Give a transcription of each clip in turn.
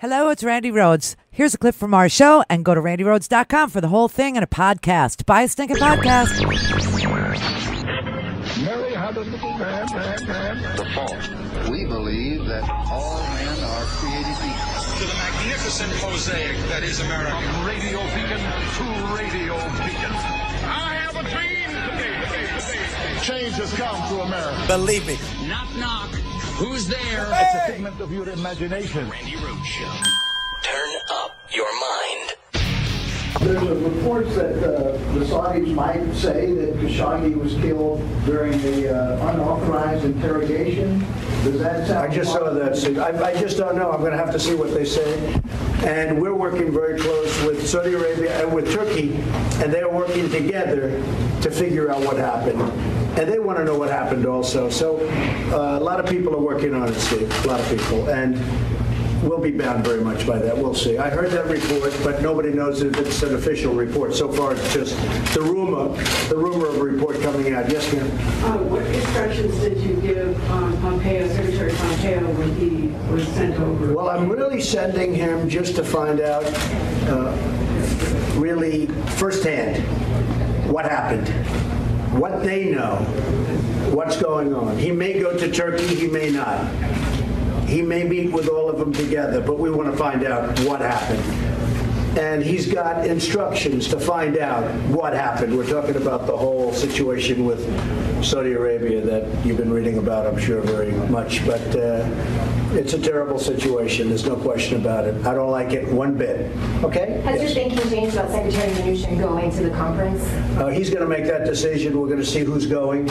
Hello, it's Randi Rhodes. Here's a clip from our show, and go to randirhodes.com for the whole thing and a podcast. Buy a stinking podcast. Mary had a little man. The fall. We believe that all men are created equal. To the magnificent mosaic that is America. From radio beacon to radio beacon. I have a dream today. Change has come to America. Believe me. Knock, knock. Who's there? It's a figment of your imagination. Randi Rhodes Show. Turn up your mind. There's reports that the Saudis might say that Khashoggi was killed during the unauthorized interrogation. Does that sound? I just saw that. I just don't know. I'm going to have to see what they say. And we're working very close with Saudi Arabia and with Turkey, and they're working together to figure out what happened. And they want to know what happened also. So a lot of people are working on it, Steve. A lot of people. And we'll be bound very much by that. We'll see. I heard that report, but nobody knows if it's an official report. So far, it's just the rumor of a report coming out. Yes, ma'am? What instructions did you give Secretary Pompeo, when he was sent over? Well, I'm really sending him just to find out, really firsthand, what happened, what they know, what's going on. He may go to Turkey, he may not. He may meet with all of them together, but we want to find out what happened. And he's got instructions to find out what happened. We're talking about the whole situation with Saudi Arabia that you've been reading about, I'm sure, very much. But it's a terrible situation. There's no question about it. I don't like it one bit. Okay? Has your thinking changed about Secretary Mnuchin going to the conference? He's going to make that decision. We're going to see who's going.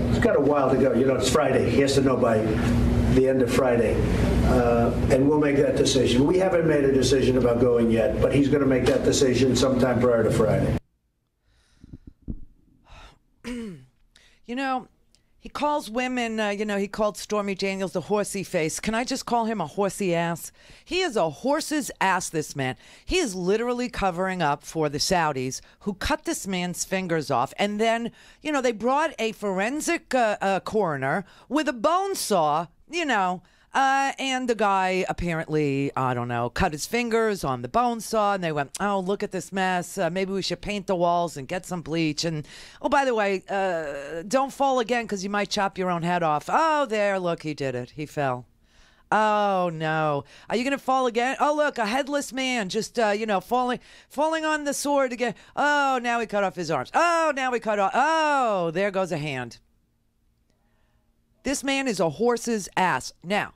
He's got a while to go. You know, it's Friday. He has to know by the end of Friday. And we'll make that decision. We haven't made a decision about going yet, but he's going to make that decision sometime prior to Friday. You know, he calls women, he called Stormy Daniels the horsey face. Can I just call him a horsey ass? He is a horse's ass, this man. He is literally covering up for the Saudis who cut this man's fingers off. And then, they brought a forensic coroner with a bone saw, and the guy apparently, I don't know, cut his fingers on the bone saw, and they went, oh, look at this mess. Maybe we should paint the walls and get some bleach. And, oh, by the way, don't fall again because you might chop your own head off. Oh, there, look, he did it. He fell. Oh, no. Are you going to fall again? Oh, look, a headless man just, falling on the sword again. Oh, now he cut off his arms. Oh, now he cut off. Oh, there goes a hand. This man is a horse's ass. Now,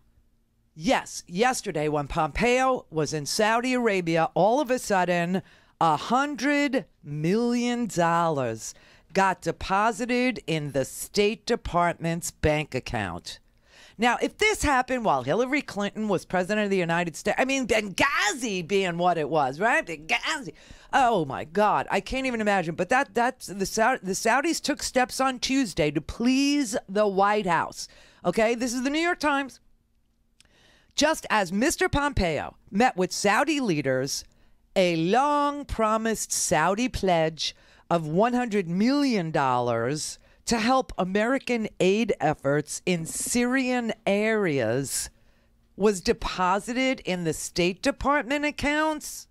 yes, yesterday when Pompeo was in Saudi Arabia, all of a sudden, $100 million got deposited in the State Department's bank account. Now, if this happened while Hillary Clinton was president of the United States, Benghazi being what it was, right? Benghazi. Oh, my God. I can't even imagine. But that's the Saudis took steps on Tuesday to please the White House. Okay, this is the New York Times. Just as Mr. Pompeo met with Saudi leaders, a long-promised Saudi pledge of $100 million to help American aid efforts in Syrian areas was deposited in the State Department accounts.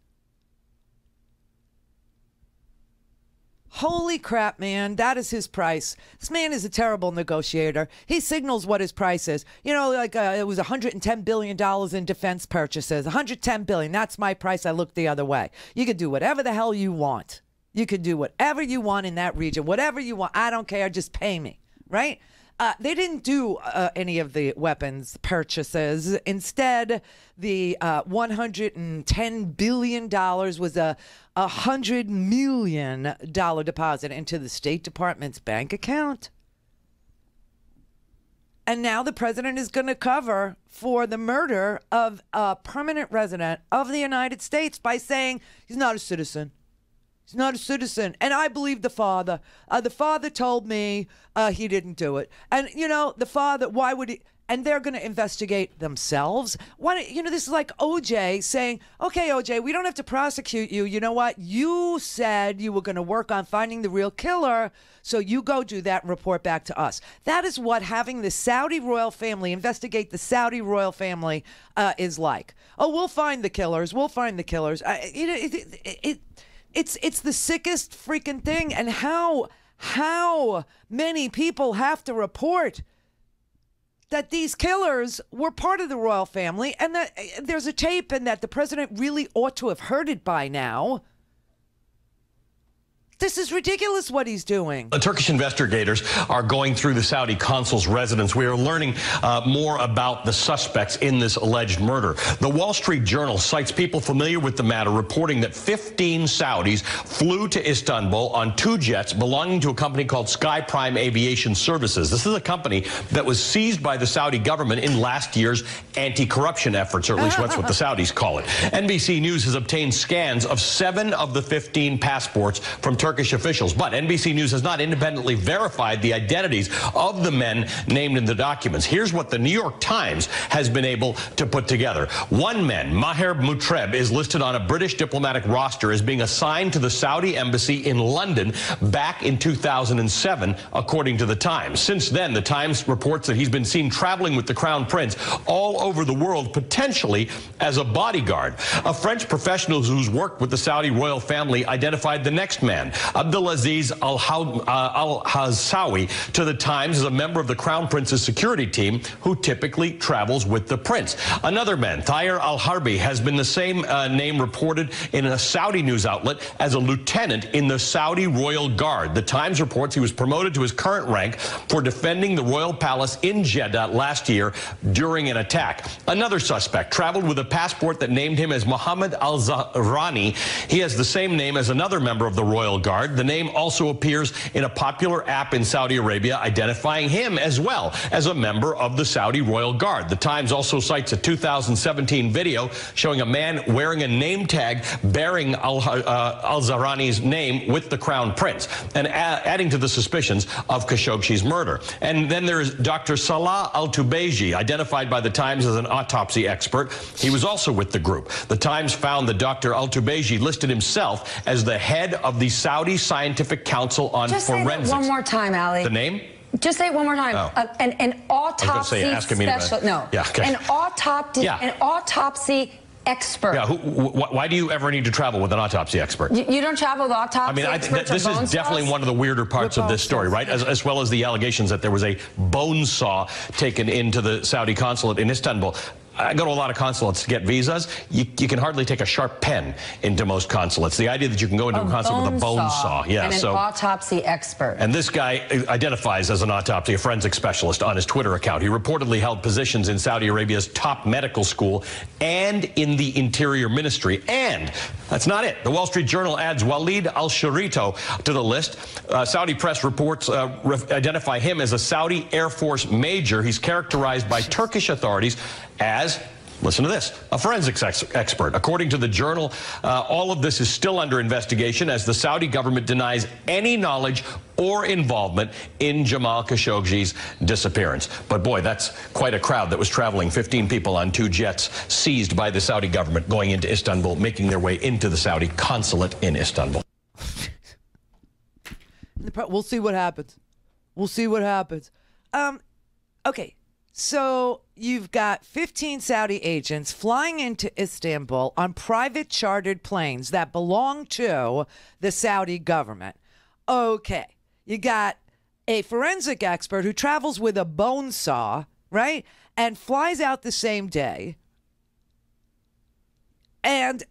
Holy crap, man. That is his price. This man is a terrible negotiator. He signals what his price is. It was $110 billion in defense purchases. $110 billion. That's my price. I look the other way. You can do whatever the hell you want. You can do whatever you want in that region. Whatever you want. I don't care. Just pay me. Right? They didn't do any of the weapons purchases. Instead, the $110 billion was a $100 million deposit into the State Department's bank account. And now the president is going to cover for the murder of a permanent resident of the United States by saying he's not a citizen. He's not a citizen. And I believe the father. The father told me he didn't do it. And, the father, why would he? and they're going to investigate themselves. This is like OJ saying, okay, OJ, we don't have to prosecute you. You know what? You said you were going to work on finding the real killer, so you go do that and report back to us. That is what having the Saudi royal family investigate the Saudi royal family is like. Oh, we'll find the killers. We'll find the killers. It's the sickest freaking thing. And how many people have to report that these killers were part of the royal family, and that there's a tape, and that the president really ought to have heard it by now? This is ridiculous what he's doing. The Turkish investigators are going through the Saudi consul's residence. We are learning more about the suspects in this alleged murder. The Wall Street Journal cites people familiar with the matter reporting that 15 Saudis flew to Istanbul on 2 jets belonging to a company called Sky Prime Aviation Services. This is a company that was seized by the Saudi government in last year's anti-corruption efforts, or at least that's what the Saudis call it. NBC News has obtained scans of 7 of the 15 passports from Turkish officials, but NBC News has not independently verified the identities of the men named in the documents. Here's what the New York Times has been able to put together. One man, Maher Mutreb, is listed on a British diplomatic roster as being assigned to the Saudi embassy in London back in 2007, according to the Times. Since then, the Times reports that he's been seen traveling with the Crown Prince all over the world, potentially as a bodyguard. A French professional who's worked with the Saudi royal family identified the next man, Abdulaziz Al-Hazawi, to the Times as a member of the Crown Prince's security team who typically travels with the prince. Another man, Thayer Al-Harbi, has been the same name reported in a Saudi news outlet as a lieutenant in the Saudi Royal Guard. The Times reports he was promoted to his current rank for defending the royal palace in Jeddah last year during an attack. Another suspect traveled with a passport that named him as Mohammed Al-Zahrani. He has the same name as another member of the Royal Guard. The name also appears in a popular app in Saudi Arabia, identifying him as well as a member of the Saudi Royal Guard. The Times also cites a 2017 video showing a man wearing a name tag bearing Al-Zahrani's name with the Crown Prince, and adding to the suspicions of Khashoggi's murder. And then there's Dr. Salah Al-Tubeji, identified by the Times as an autopsy expert. He was also with the group. The Times found that Dr. Al-Tubeji listed himself as the head of the Saudi Scientific Council on Just Forensics. Say that one more time, Ali. The name? Just say it one more time. Oh. An autopsy specialist. No. Yeah, okay. An autopsy expert. Yeah. Why do you ever need to travel with an autopsy expert? You don't travel with autopsy experts. This is definitely one of the weirder parts of this story, right? As well as the allegations that there was a bone saw taken into the Saudi consulate in Istanbul. I go to a lot of consulates to get visas. You can hardly take a sharp pen into most consulates. The idea that you can go into a consulate with a bone saw. Yeah, and an autopsy expert. And this guy identifies as an autopsy, a forensic specialist, on his Twitter account. He reportedly held positions in Saudi Arabia's top medical school and in the Interior Ministry. And that's not it. The Wall Street Journal adds Walid al-Sharito to the list. Saudi press reports identify him as a Saudi Air Force major. He's characterized by Turkish authorities as, listen to this, a forensics expert. According to the Journal, all of this is still under investigation as the Saudi government denies any knowledge or involvement in Jamal Khashoggi's disappearance. But boy, that's quite a crowd that was traveling. 15 people on 2 jets seized by the Saudi government going into Istanbul, making their way into the Saudi consulate in Istanbul. We'll see what happens. We'll see what happens. Okay. So you've got 15 Saudi agents flying into Istanbul on private chartered planes that belong to the Saudi government. Okay. You got a forensic expert who travels with a bone saw, right? And flies out the same day. And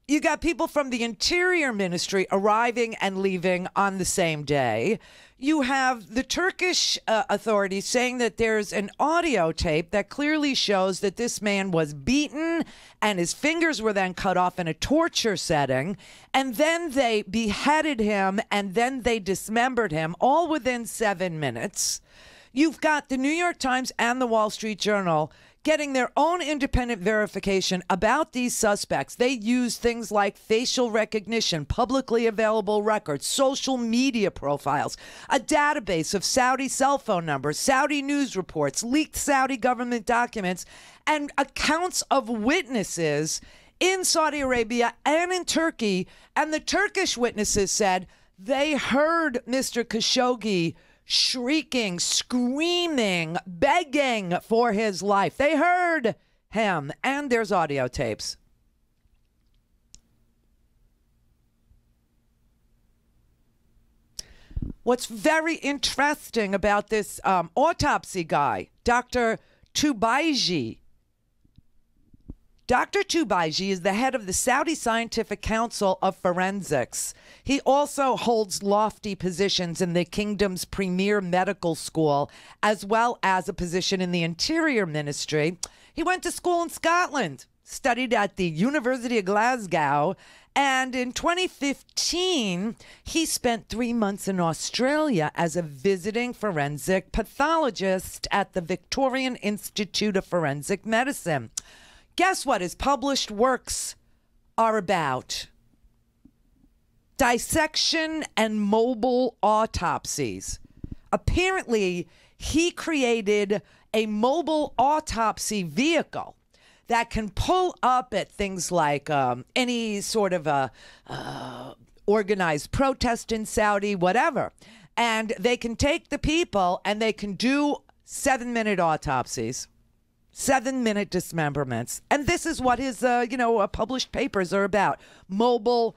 you got people from the Interior Ministry arriving and leaving on the same day. You have the Turkish authorities saying that there's an audio tape that clearly shows that this man was beaten and his fingers were then cut off in a torture setting. And then they beheaded him and then they dismembered him, all within 7 minutes. You've got the New York Times and the Wall Street Journal getting their own independent verification about these suspects. They use things like facial recognition, publicly available records, social media profiles, a database of Saudi cell phone numbers, Saudi news reports, leaked Saudi government documents, and accounts of witnesses in Saudi Arabia and in Turkey. And the Turkish witnesses said they heard Mr. Khashoggi shrieking, screaming, begging for his life. They heard him, and there's audio tapes. What's very interesting about this autopsy guy, Dr. Tubaiji. Dr. Tubaiji is the head of the Saudi Scientific Council of Forensics. He also holds lofty positions in the kingdom's premier medical school, as well as a position in the Interior Ministry. He went to school in Scotland, studied at the University of Glasgow, and in 2015, he spent 3 months in Australia as a visiting forensic pathologist at the Victorian Institute of Forensic Medicine. Guess what his published works are about? Dissection and mobile autopsies. Apparently, he created a mobile autopsy vehicle that can pull up at things like any sort of organized protest in Saudi, whatever. And they can take the people and they can do 7-minute autopsies. 7-minute dismemberments. And this is what his, published papers are about. Mobile.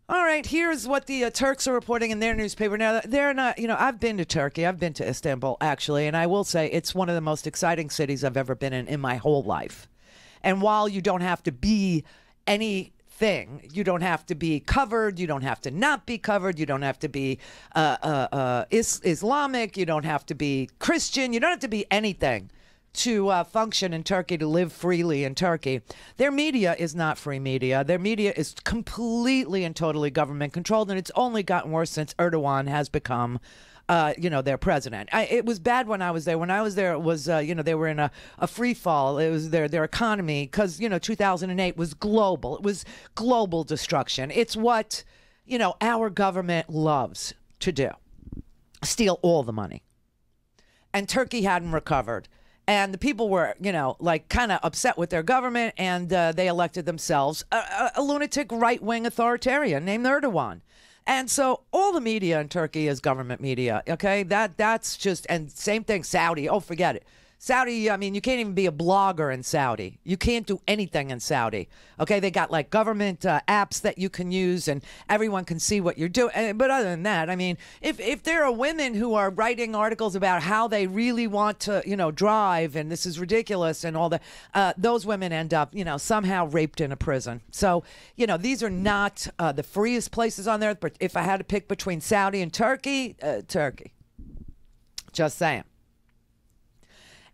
All right, here's what the Turks are reporting in their newspaper. Now, they're not, I've been to Turkey. I've been to Istanbul, actually. And I will say it's one of the most exciting cities I've ever been in my whole life. And while you don't have to be anything, you don't have to be covered, you don't have to not be covered, you don't have to be Islamic, you don't have to be Christian, you don't have to be anything to function in Turkey, to live freely in Turkey. Their media is not free media. Their media is completely and totally government controlled, and it's only gotten worse since Erdogan has become their president. It was bad when I was there. When I was there, it was, they were in a free fall. It was their economy, because, 2008 was global. It was global destruction. It's what, our government loves to do. Steal all the money. And Turkey hadn't recovered. And the people were, kind of upset with their government, and they elected themselves a lunatic right-wing authoritarian named Erdogan. And so all the media in Turkey is government media, okay? That's just, and same thing, Saudi. Oh, forget it. Saudi, you can't even be a blogger in Saudi. You can't do anything in Saudi, okay? They got like government apps that you can use, and everyone can see what you're doing. But other than that, if there are women who are writing articles about how they really want to, drive, and this is ridiculous and all that, those women end up, somehow raped in a prison. So, these are not the freest places on earth. But if I had to pick between Saudi and Turkey, Turkey. Just saying.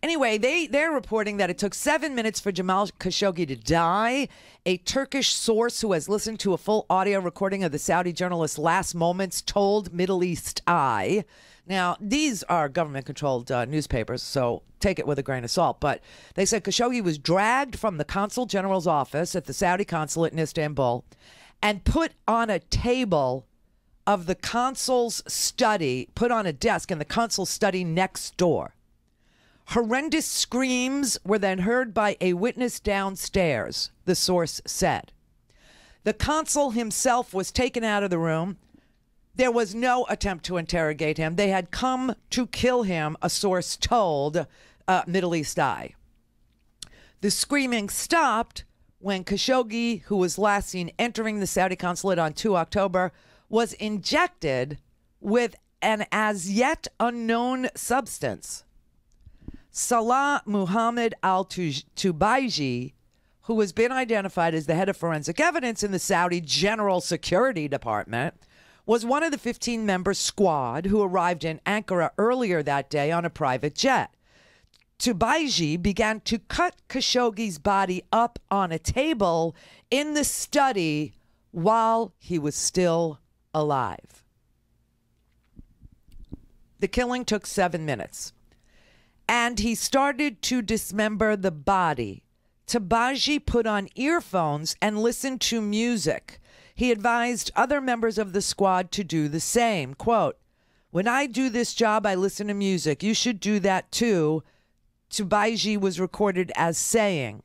Anyway, they're reporting that it took 7 minutes for Jamal Khashoggi to die. A Turkish source who has listened to a full audio recording of the Saudi journalist's last moments told Middle East Eye. Now, these are government-controlled newspapers, so take it with a grain of salt. But they said Khashoggi was dragged from the consul general's office at the Saudi consulate in Istanbul and put on a table of the consul's study, put on a desk in the consul's study next door. Horrendous screams were then heard by a witness downstairs, the source said. The consul himself was taken out of the room. There was no attempt to interrogate him. They had come to kill him, a source told Middle East Eye. The screaming stopped when Khashoggi, who was last seen entering the Saudi consulate on 2 October, was injected with an as yet unknown substance. Salah Muhammad al-Tubaiji, who has been identified as the head of forensic evidence in the Saudi General Security Department, was one of the 15-member squad who arrived in Ankara earlier that day on a private jet. Tubaiji began to cut Khashoggi's body up on a table in the study while he was still alive. The killing took 7 minutes. and he started to dismember the body. Tebagi put on earphones and listened to music. He advised other members of the squad to do the same. Quote, "When I do this job, I listen to music. You should do that too," Tebagi was recorded as saying.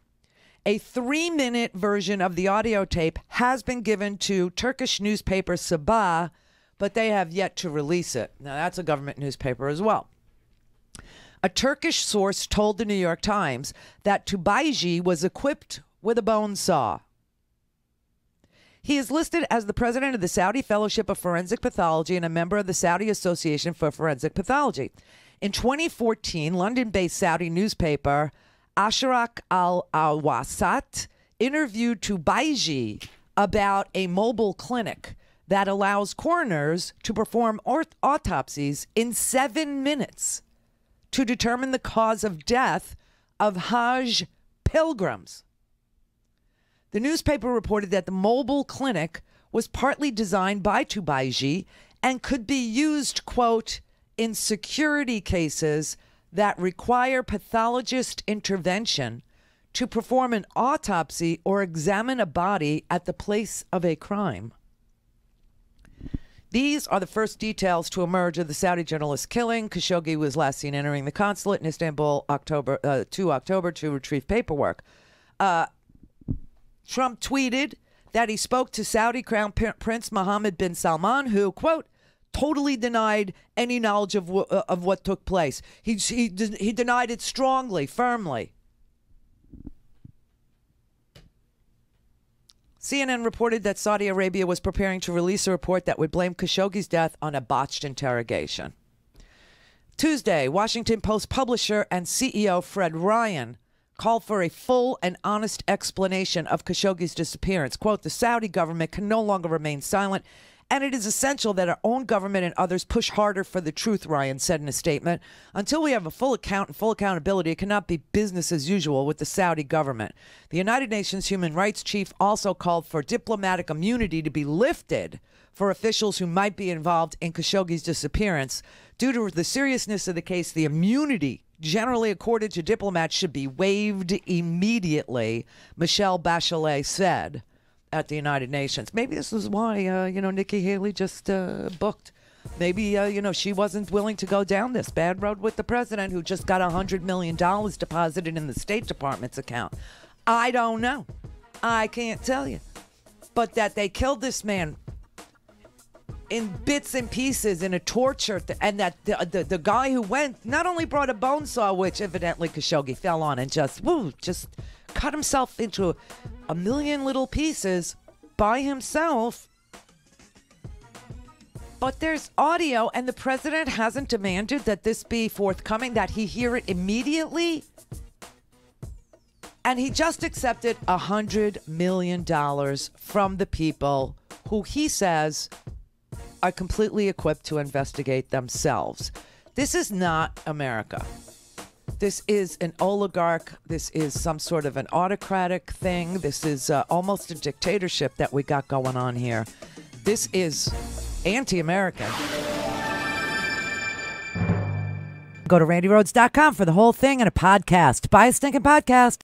A 3-minute version of the audio tape has been given to Turkish newspaper Sabah, but they have yet to release it. Now, that's a government newspaper as well. A Turkish source told the New York Times that Tebagi was equipped with a bone saw. He is listed as the president of the Saudi Fellowship of Forensic Pathology and a member of the Saudi Association for Forensic Pathology. In 2014, London-based Saudi newspaper Asharak al-Wasat interviewed Tebagi about a mobile clinic that allows coroners to perform autopsies in 7 minutes to determine the cause of death of Hajj pilgrims. The newspaper reported that the mobile clinic was partly designed by Tebagi and could be used, quote, in security cases that require pathologist intervention to perform an autopsy or examine a body at the place of a crime. These are the first details to emerge of the Saudi journalist killing. Khashoggi was last seen entering the consulate in Istanbul October to retrieve paperwork. Trump tweeted that he spoke to Saudi Crown Prince Mohammed bin Salman, who, quote, totally denied any knowledge of what took place. He denied it strongly, firmly. CNN reported that Saudi Arabia was preparing to release a report that would blame Khashoggi's death on a botched interrogation. Tuesday, Washington Post publisher and CEO Fred Ryan called for a full and honest explanation of Khashoggi's disappearance. Quote, "The Saudi government can no longer remain silent, and it is essential that our own government and others push harder for the truth," Ryan said in a statement. "Until we have a full account and full accountability, it cannot be business as usual with the Saudi government." The United Nations human rights chief also called for diplomatic immunity to be lifted for officials who might be involved in Khashoggi's disappearance. Due to the seriousness of the case, the immunity generally accorded to diplomats should be waived immediately, Michelle Bachelet said at the United Nations. Maybe this is why, Nikki Haley just booked. Maybe, she wasn't willing to go down this bad road with the president, who just got $100 million deposited in the State Department's account. I don't know. I can't tell you. But that they killed this man in bits and pieces in a torture, and that the guy who went not only brought a bone saw, which evidently Khashoggi fell on and just cut himself into a million little pieces by himself. But there's audio, and the president hasn't demanded that this be forthcoming, that he hear it immediately. And he just accepted $100 million from the people who he says are completely equipped to investigate themselves. This is not America. This is an oligarch. This is some sort of an autocratic thing. This is almost a dictatorship that we got going on here. This is anti-American. Go to RandiRhodes.com for the whole thing and a podcast. Buy a stinking podcast.